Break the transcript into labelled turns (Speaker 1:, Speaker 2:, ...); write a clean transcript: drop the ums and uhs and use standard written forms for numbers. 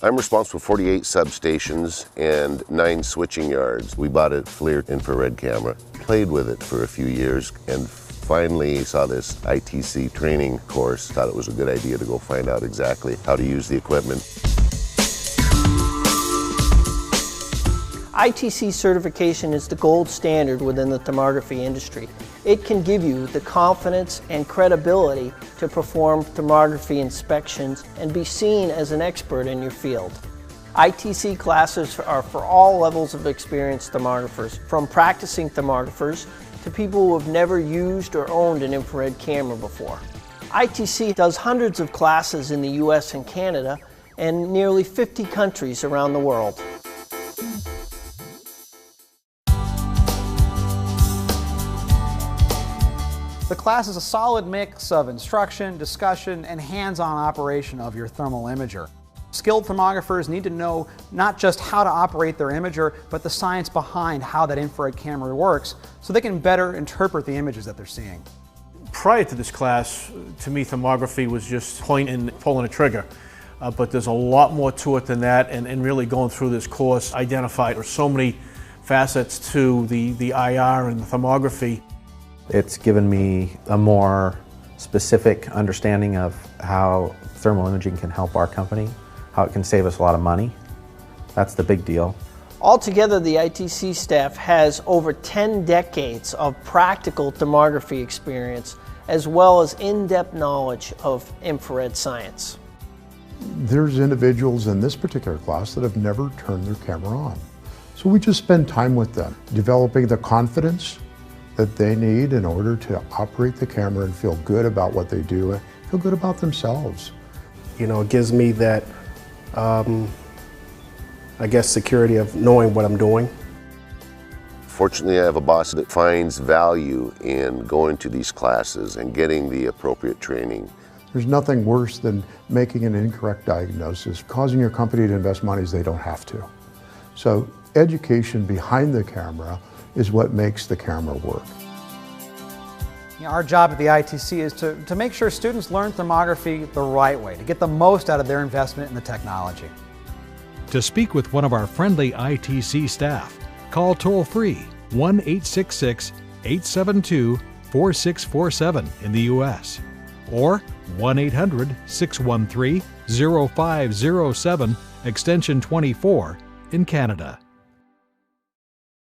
Speaker 1: I'm responsible for 48 substations and 9 switching yards. We bought a FLIR infrared camera, played with it for a few years, and finally saw this ITC training course. Thought it was a good idea to go find out exactly how to use the equipment.
Speaker 2: ITC certification is the gold standard within the thermography industry. It can give you the confidence and credibility to perform thermography inspections and be seen as an expert in your field. ITC classes are for all levels of experienced thermographers, from practicing thermographers to people who have never used or owned an infrared camera before. ITC does hundreds of classes in the US and Canada and nearly 50 countries around the world.
Speaker 3: The class is a solid mix of instruction, discussion, and hands-on operation of your thermal imager. Skilled thermographers need to know not just how to operate their imager, but the science behind how that infrared camera works so they can better interpret the images that they're seeing.
Speaker 4: Prior to this class, to me, thermography was just pointing and pulling a trigger. But there's a lot more to it than that, and really going through this course identified there's so many facets to the IR and the thermography.
Speaker 5: It's given me a more specific understanding of how thermal imaging can help our company, how it can save us a lot of money. That's the big deal.
Speaker 2: Altogether, the ITC staff has over 10 decades of practical thermography experience, as well as in-depth knowledge of infrared science.
Speaker 6: There's individuals in this particular class that have never turned their camera on. So we just spend time with them, developing the confidence that they need in order to operate the camera and feel good about what they do and feel good about themselves.
Speaker 7: You know, it gives me that, I guess, security of knowing what I'm doing.
Speaker 1: Fortunately, I have a boss that finds value in going to these classes and getting the appropriate training.
Speaker 6: There's nothing worse than making an incorrect diagnosis, causing your company to invest monies they don't have to. So education behind the camera is what makes the camera work.
Speaker 3: You know, our job at the ITC is to make sure students learn thermography the right way, to get the most out of their investment in the technology.
Speaker 8: To speak with one of our friendly ITC staff, call toll-free 1-866-872-4647 in the U.S. or 1-800-613-0507 extension 24 in Canada.